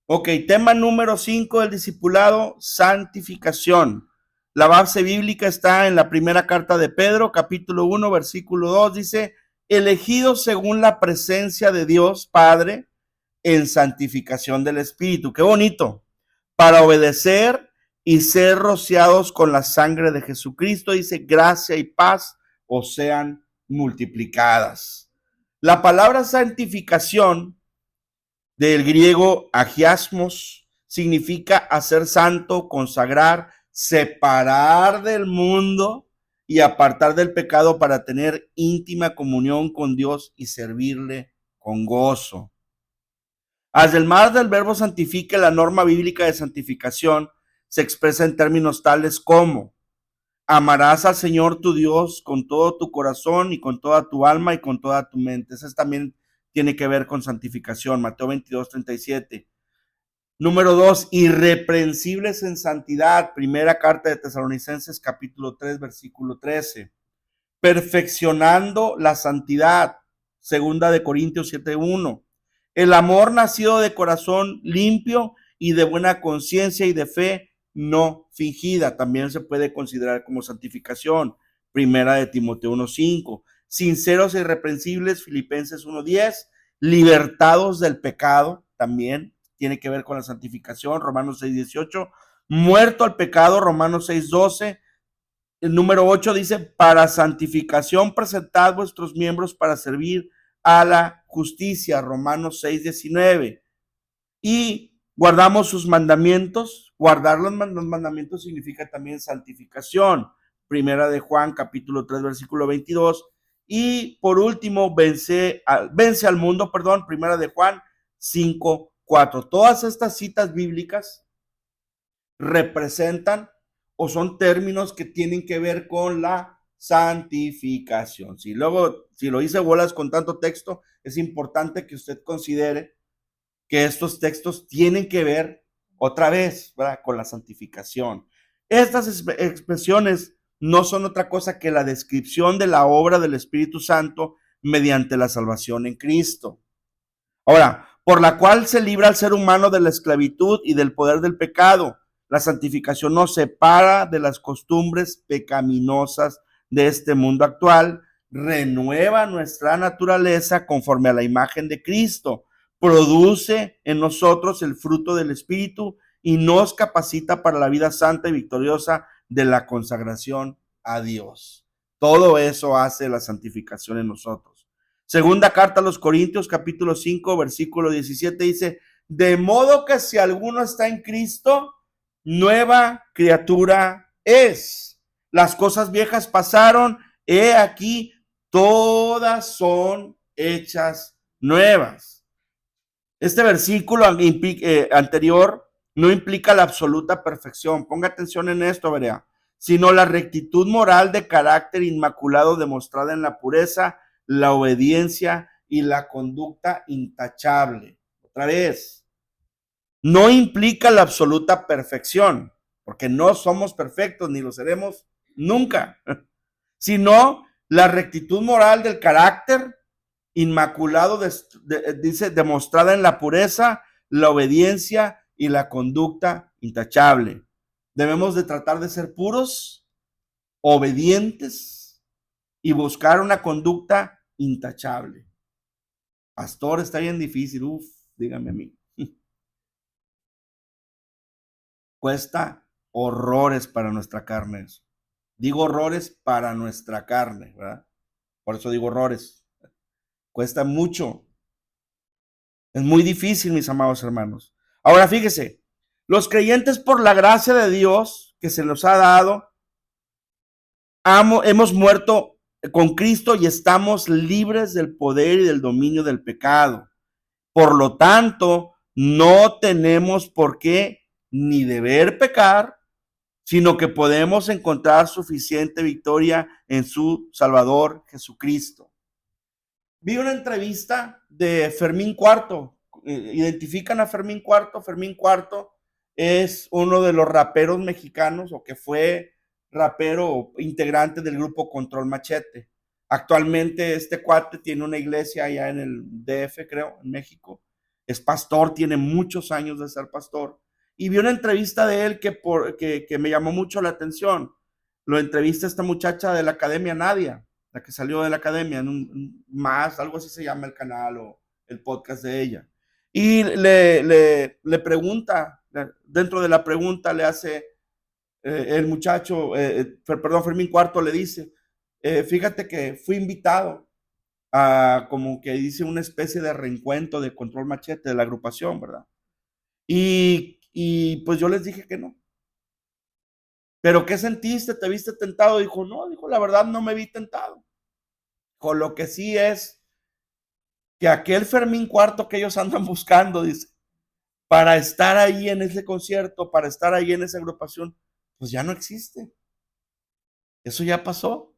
Ok, tema número 5 del discipulado, santificación. La base bíblica está en la primera carta de Pedro, capítulo 1, versículo 2, dice, elegidos según la presencia de Dios Padre en santificación del Espíritu. Qué bonito. Para obedecer y ser rociados con la sangre de Jesucristo, dice, gracia y paz os sean multiplicadas. La palabra santificación del griego agiasmos significa hacer santo, consagrar, separar del mundo y apartar del pecado para tener íntima comunión con Dios y servirle con gozo. Además del verbo santifique, la norma bíblica de santificación se expresa en términos tales como amarás al Señor tu Dios con todo tu corazón y con toda tu alma y con toda tu mente. Eso también tiene que ver con santificación. Mateo 22:37. Número 2, irreprensibles en santidad. Primera carta de Tesalonicenses, capítulo 3, versículo 13. Perfeccionando la santidad. Segunda de Corintios 7:1. El amor nacido de corazón limpio y de buena conciencia y de fe no fingida. También se puede considerar como santificación. Primera de Timoteo 1:5. Sinceros e irreprensibles. Filipenses 1:10. Libertados del pecado. También tiene que ver con la santificación. Romanos 6:18. Muerto al pecado. Romanos 6:12. El número 8 dice, para santificación presentad vuestros miembros para servir a la justicia, Romanos 6:19. Y guardamos sus mandamientos. Guardar los mandamientos significa también santificación. Primera de Juan, capítulo 3, versículo 22. Y por último, vence al mundo, primera de Juan 5:4. Todas estas citas bíblicas representan o son términos que tienen que ver con la santificación. Si lo hice bolas con tanto texto, es importante que usted considere que estos textos tienen que ver otra vez, ¿verdad?, con la santificación. Estas expresiones no son otra cosa que la descripción de la obra del Espíritu Santo mediante la salvación en Cristo. Ahora, por la cual se libra al ser humano de la esclavitud y del poder del pecado. La santificación nos separa de las costumbres pecaminosas de este mundo actual, renueva nuestra naturaleza conforme a la imagen de Cristo, produce en nosotros el fruto del Espíritu y nos capacita para la vida santa y victoriosa de la consagración a Dios. Todo eso hace la santificación en nosotros. Segunda carta a los Corintios, capítulo 5, versículo 17, dice, de modo que si alguno está en Cristo, nueva criatura es. Las cosas viejas pasaron, he aquí, todas son hechas nuevas. Este versículo anterior no implica la absoluta perfección. Ponga atención en esto, verá, sino la rectitud moral de carácter inmaculado demostrada en la pureza, la obediencia y la conducta intachable. Otra vez, no implica la absoluta perfección, porque no somos perfectos ni lo seremos nunca, sino la rectitud moral del carácter inmaculado, dice, demostrada en la pureza, la obediencia y la conducta intachable. Debemos de tratar de ser puros, obedientes y buscar una conducta intachable. Pastor, está bien difícil, dígame a mí. Cuesta horrores para nuestra carne eso. Digo horrores para nuestra carne, ¿verdad? Por eso digo horrores. Cuesta mucho. Es muy difícil, mis amados hermanos. Ahora fíjese, los creyentes por la gracia de Dios que se nos ha dado, hemos muerto con Cristo y estamos libres del poder y del dominio del pecado. Por lo tanto, no tenemos por qué ni deber pecar, sino que podemos encontrar suficiente victoria en su Salvador Jesucristo. Vi una entrevista de Fermín Cuarto. ¿Identifican a Fermín Cuarto? Fermín Cuarto es uno de los raperos mexicanos, o que fue rapero integrante del grupo Control Machete. Actualmente este cuate tiene una iglesia allá en el DF, creo, en México, es pastor, tiene muchos años de ser pastor. Y vi una entrevista de él que me llamó mucho la atención. Lo entrevista esta muchacha de la Academia Nadia, la que salió de la Academia, algo así se llama el canal o el podcast de ella. Y le pregunta, dentro de la pregunta le hace el muchacho, Fermín Cuarto le dice, fíjate que fui invitado a, como que dice, una especie de reencuentro de Control Machete, de la agrupación, ¿verdad? Y pues yo les dije que no. ¿Pero qué sentiste? ¿Te viste tentado? Dijo, no, dijo, la verdad no me vi tentado. Con lo que sí es que aquel Fermín Cuarto que ellos andan buscando, dice, para estar ahí en ese concierto, para estar ahí en esa agrupación, pues ya no existe. Eso ya pasó.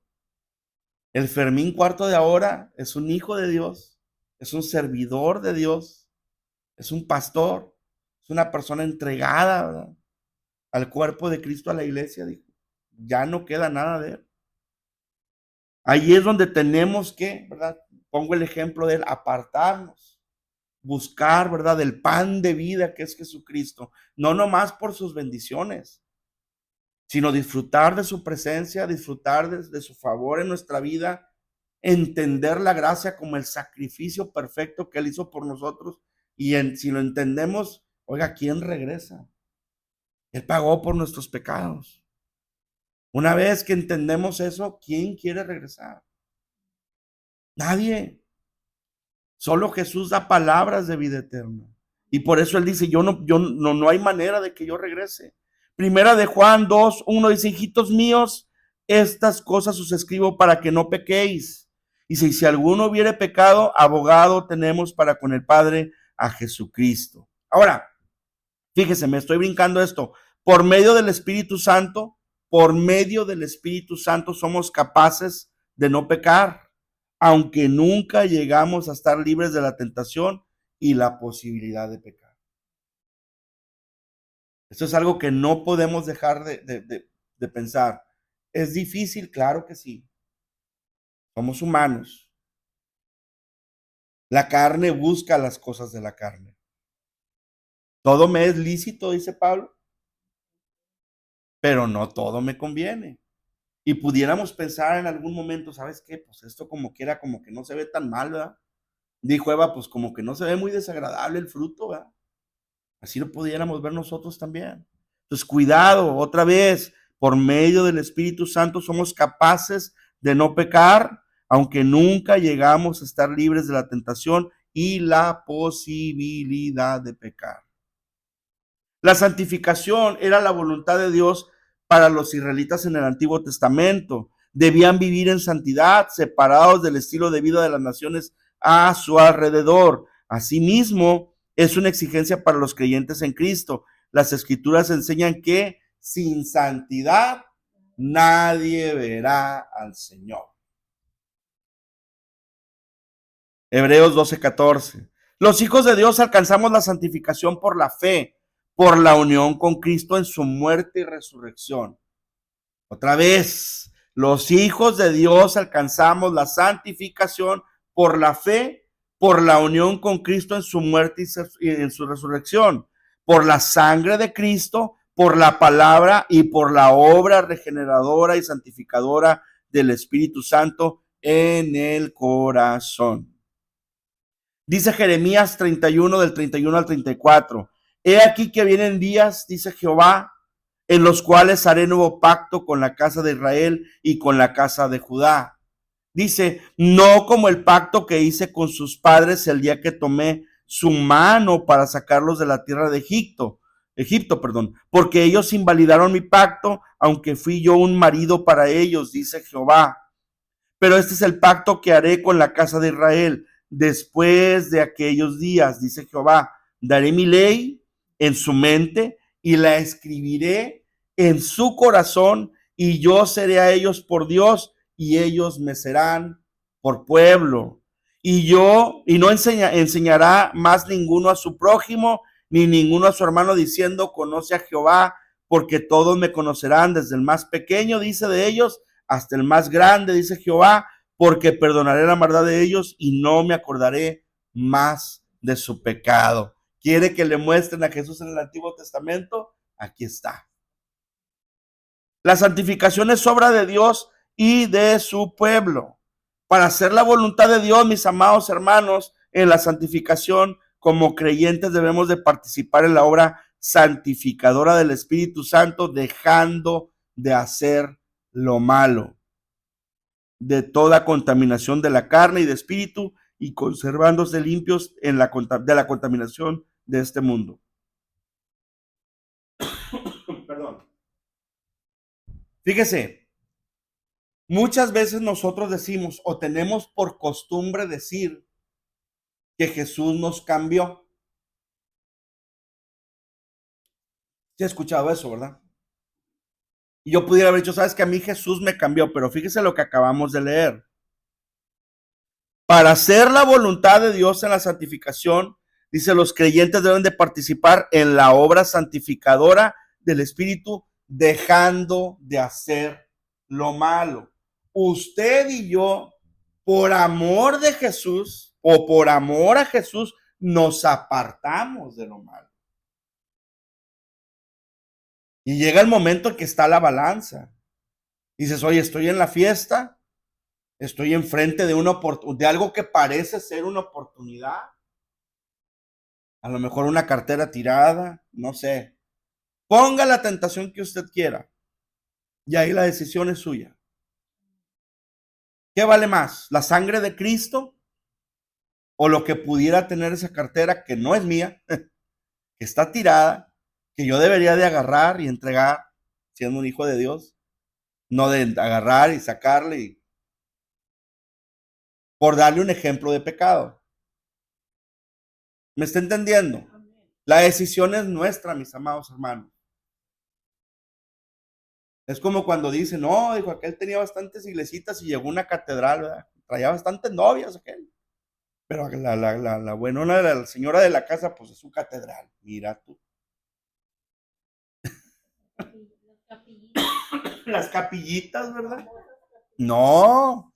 El Fermín Cuarto de ahora es un hijo de Dios, es un servidor de Dios, es un pastor, es una persona entregada, ¿verdad?, al cuerpo de Cristo, a la iglesia. Dijo, ya no queda nada de él. Ahí es donde tenemos que, ¿verdad? Pongo el ejemplo de él, apartarnos, buscar, ¿verdad?, el pan de vida que es Jesucristo, no nomás por sus bendiciones, sino disfrutar de su presencia, disfrutar de su favor en nuestra vida, entender la gracia como el sacrificio perfecto que él hizo por nosotros. Y si lo entendemos, oiga, ¿quién regresa? Él pagó por nuestros pecados. Una vez que entendemos eso, ¿quién quiere regresar? Nadie. Solo Jesús da palabras de vida eterna. Y por eso él dice, no hay manera de que yo regrese. Primera de Juan 2:1 dice, hijitos míos, estas cosas os escribo para que no pequéis. Y si alguno hubiere pecado, abogado tenemos para con el Padre, a Jesucristo. Ahora, fíjese, me estoy brincando esto. Por medio del Espíritu Santo somos capaces de no pecar, aunque nunca llegamos a estar libres de la tentación y la posibilidad de pecar. Esto es algo que no podemos dejar de pensar. ¿Es difícil? Claro que sí. Somos humanos. La carne busca las cosas de la carne. Todo me es lícito, dice Pablo, pero no todo me conviene. Y pudiéramos pensar en algún momento, ¿sabes qué? Pues esto como quiera, como que no se ve tan mal, ¿verdad? Dijo Eva, pues como que no se ve muy desagradable el fruto, ¿verdad? Así lo pudiéramos ver nosotros también. Entonces, cuidado, otra vez, por medio del Espíritu Santo somos capaces de no pecar, aunque nunca llegamos a estar libres de la tentación y la posibilidad de pecar. La santificación era la voluntad de Dios para los israelitas en el Antiguo Testamento. Debían vivir en santidad, separados del estilo de vida de las naciones a su alrededor. Asimismo, es una exigencia para los creyentes en Cristo. Las Escrituras enseñan que sin santidad nadie verá al Señor. Hebreos 12:14. Los hijos de Dios alcanzamos la santificación por la fe, por la unión con Cristo en su muerte y resurrección. Otra vez, los hijos de Dios alcanzamos la santificación por la fe, por la unión con Cristo en su muerte y en su resurrección, por la sangre de Cristo, por la palabra y por la obra regeneradora y santificadora del Espíritu Santo en el corazón. Dice Jeremías 31, del 31 al 34. He aquí que vienen días, dice Jehová, en los cuales haré nuevo pacto con la casa de Israel y con la casa de Judá. Dice, no como el pacto que hice con sus padres el día que tomé su mano para sacarlos de la tierra de Egipto, porque ellos invalidaron mi pacto, aunque fui yo un marido para ellos, dice Jehová. Pero este es el pacto que haré con la casa de Israel después de aquellos días, dice Jehová. Daré mi ley en su mente y la escribiré en su corazón, y yo seré a ellos por Dios y ellos me serán por pueblo. Y no enseñará más ninguno a su prójimo ni ninguno a su hermano diciendo, conoce a Jehová, porque todos me conocerán, desde el más pequeño, dice, de ellos, hasta el más grande, dice Jehová, porque perdonaré la maldad de ellos y no me acordaré más de su pecado. ¿Quiere que le muestren a Jesús en el Antiguo Testamento? Aquí está. La santificación es obra de Dios y de su pueblo. Para hacer la voluntad de Dios, mis amados hermanos, en la santificación, como creyentes debemos de participar en la obra santificadora del Espíritu Santo, dejando de hacer lo malo, de toda contaminación de la carne y de espíritu, y conservándose limpios de la contaminación de este mundo. Perdón. Fíjese, muchas veces nosotros decimos o tenemos por costumbre decir que Jesús nos cambió. ¿Sí he escuchado eso, verdad? Y yo pudiera haber dicho, sabes que a mí Jesús me cambió, pero fíjese lo que acabamos de leer. Para hacer la voluntad de Dios en la santificación, dice, los creyentes deben de participar en la obra santificadora del Espíritu, dejando de hacer lo malo. Usted y yo, por amor de Jesús o por amor a Jesús, nos apartamos de lo malo. Y llega el momento en que está la balanza. Dices, oye, estoy en la fiesta, estoy enfrente de algo que parece ser una oportunidad. A lo mejor una cartera tirada, no sé. Ponga la tentación que usted quiera. Y ahí la decisión es suya. ¿Qué vale más? ¿La sangre de Cristo? ¿O lo que pudiera tener esa cartera que no es mía, que está tirada, que yo debería de agarrar y entregar siendo un hijo de Dios? No de agarrar y sacarle por darle un ejemplo de pecado. ¿Me está entendiendo? La decisión es nuestra, mis amados hermanos. Es como cuando dicen, no, dijo, aquel tenía bastantes iglesitas y llegó a una catedral, ¿verdad? Traía bastantes novias aquel. Pero la buenona de la señora de la casa, pues es su catedral. Mira tú. Las capillitas, ¿verdad? No.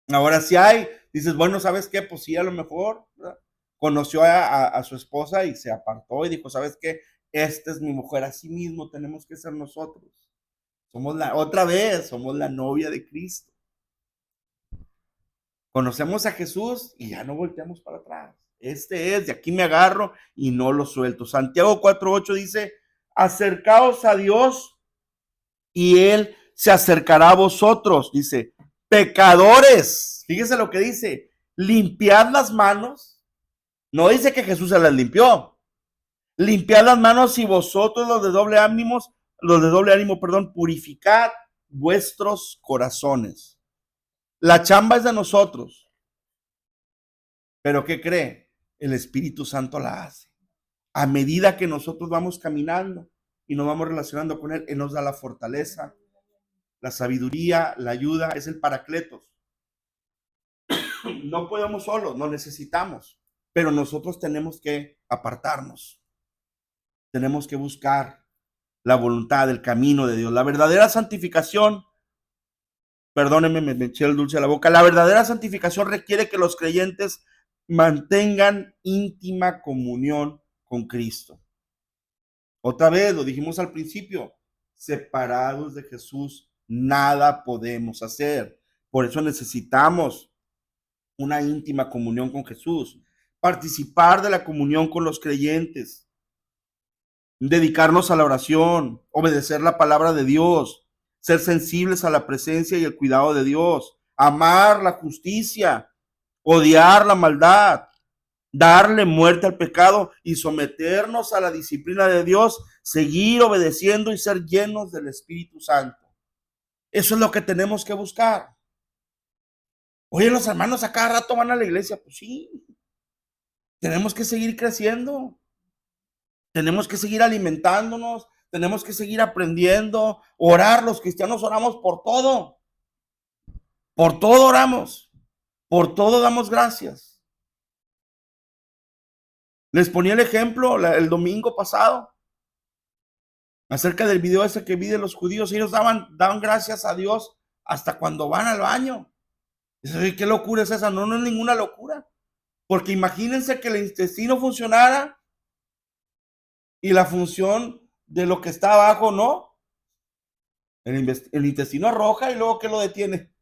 Ahora sí hay. Dices, bueno, ¿sabes qué? Pues sí, a lo mejor, ¿verdad? Conoció a su esposa y se apartó y dijo, ¿sabes qué? Esta es mi mujer, así mismo tenemos que ser nosotros. Otra vez, somos la novia de Cristo. Conocemos a Jesús y ya no volteamos para atrás. De aquí me agarro y no lo suelto. Santiago 4:8 dice, acercaos a Dios y Él se acercará a vosotros. Dice, pecadores, fíjese lo que dice, limpiad las manos. No dice que Jesús se las limpió. Limpiad las manos y vosotros los de doble ánimo, purificad vuestros corazones. La chamba es de nosotros. Pero ¿qué cree? El Espíritu Santo la hace. A medida que nosotros vamos caminando y nos vamos relacionando con Él, Él nos da la fortaleza, la sabiduría, la ayuda, es el paracletos. No podemos solos, no necesitamos, pero nosotros tenemos que apartarnos. Tenemos que buscar la voluntad, el camino de Dios. La verdadera santificación, perdónenme, me eché el dulce a la boca, la verdadera santificación requiere que los creyentes mantengan íntima comunión con Cristo. Otra vez, lo dijimos al principio, separados de Jesús, nada podemos hacer. Por eso necesitamos una íntima comunión con Jesús, participar de la comunión con los creyentes, dedicarnos a la oración, obedecer la palabra de Dios, ser sensibles a la presencia y el cuidado de Dios, amar la justicia, odiar la maldad, darle muerte al pecado y someternos a la disciplina de Dios, seguir obedeciendo y ser llenos del Espíritu Santo. Eso es lo que tenemos que buscar. Oye, los hermanos a cada rato van a la iglesia. Pues sí, tenemos que seguir creciendo. Tenemos que seguir alimentándonos, tenemos que seguir aprendiendo, orar. Los cristianos oramos por todo oramos, por todo damos gracias. Les ponía el ejemplo el domingo pasado acerca del video ese que vi de los judíos. Ellos daban gracias a Dios hasta cuando van al baño. Dice, ¿qué locura es esa? No, no es ninguna locura. Porque imagínense que el intestino funcionara y la función de lo que está abajo no. El intestino arroja y luego ¿qué lo detiene?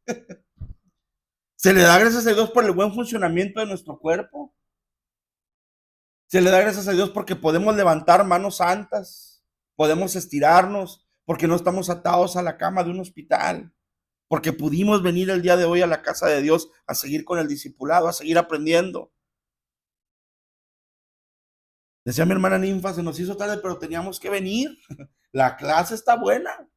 Se le da gracias a Dios por el buen funcionamiento de nuestro cuerpo. Se le da gracias a Dios porque podemos levantar manos santas, podemos estirarnos, porque no estamos atados a la cama de un hospital, porque pudimos venir el día de hoy a la casa de Dios a seguir con el discipulado, a seguir aprendiendo. Decía mi hermana Ninfa, se nos hizo tarde, pero teníamos que venir. La clase está buena.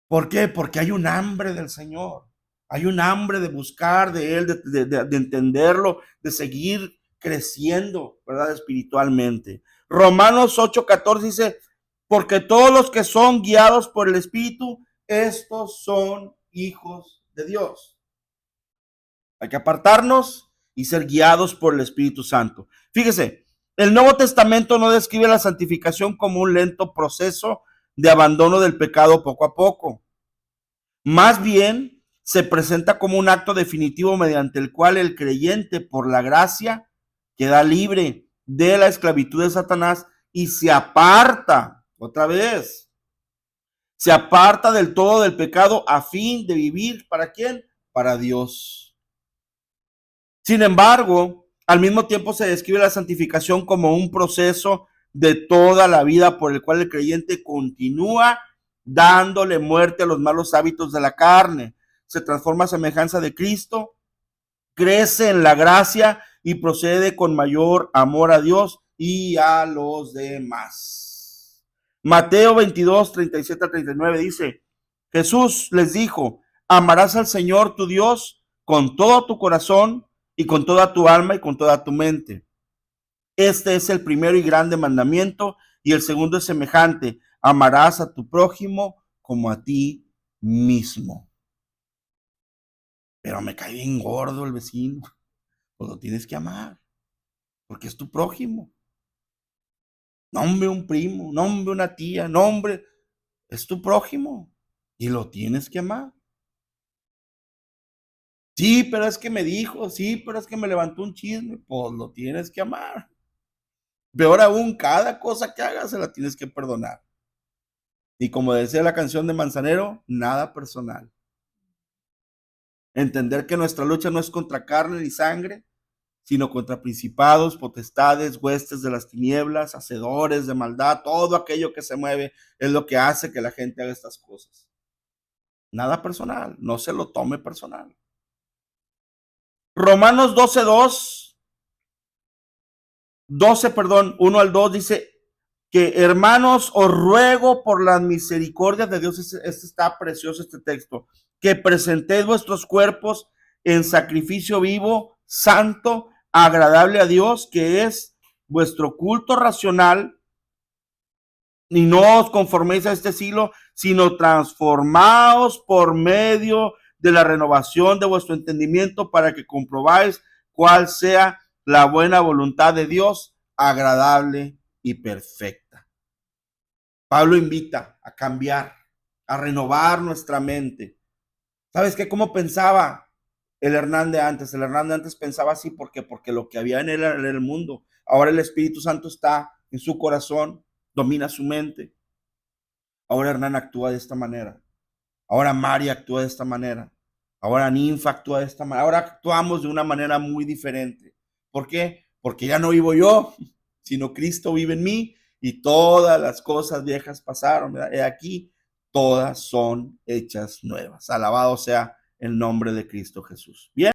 ¿Por qué? Porque hay un hambre del Señor. Hay un hambre de buscar de Él, de entenderlo, de seguir creciendo, ¿verdad? Espiritualmente. Romanos 8:14 dice, porque todos los que son guiados por el Espíritu, estos son hijos de Dios. Hay que apartarnos y ser guiados por el Espíritu Santo. Fíjese, el Nuevo Testamento no describe la santificación como un lento proceso de abandono del pecado poco a poco. Más bien, se presenta como un acto definitivo mediante el cual el creyente, por la gracia, queda libre de la esclavitud de Satanás y se aparta, otra vez, se aparta del todo del pecado a fin de vivir, ¿para quién? Para Dios. Sin embargo, al mismo tiempo se describe la santificación como un proceso de toda la vida por el cual el creyente continúa dándole muerte a los malos hábitos de la carne, se transforma a semejanza de Cristo, crece en la gracia y procede con mayor amor a Dios y a los demás. Mateo 22, 37 a 39 dice, Jesús les dijo, amarás al Señor tu Dios con todo tu corazón y con toda tu alma y con toda tu mente. Este es el primero y grande mandamiento, y el segundo es semejante, amarás a tu prójimo como a ti mismo. Pero me cae bien gordo el vecino. Pues lo tienes que amar, porque es tu prójimo. Nombre un primo, nombre una tía, nombre, es tu prójimo y lo tienes que amar. Sí, pero es que me dijo, sí, pero es que me levantó un chisme, pues lo tienes que amar. Peor aún, cada cosa que hagas se la tienes que perdonar. Y como decía la canción de Manzanero, nada personal. Entender que nuestra lucha no es contra carne ni sangre, sino contra principados, potestades, huestes de las tinieblas, hacedores de maldad, todo aquello que se mueve es lo que hace que la gente haga estas cosas. Nada personal, no se lo tome personal. Romanos 1 al 2 dice que hermanos, os ruego por las misericordias de Dios, este está precioso este texto, que presentéis vuestros cuerpos en sacrificio vivo, santo, agradable a Dios, que es vuestro culto racional, y no os conforméis a este siglo, sino transformaos por medio de la renovación de vuestro entendimiento para que comprobáis cuál sea la buena voluntad de Dios, agradable y perfecta. Pablo invita a cambiar, a renovar nuestra mente. ¿Sabes qué? ¿Cómo pensaba el Hernán de antes? El Hernán de antes pensaba así porque lo que había en él era el mundo. Ahora el Espíritu Santo está en su corazón, domina su mente. Ahora Hernán actúa de esta manera. Ahora María actúa de esta manera. Ahora Ninfa actúa de esta manera. Ahora actuamos de una manera muy diferente. ¿Por qué? Porque ya no vivo yo, sino Cristo vive en mí y todas las cosas viejas pasaron. ¿Verdad? Aquí todas son hechas nuevas. Alabado sea el nombre de Cristo Jesús. Bien.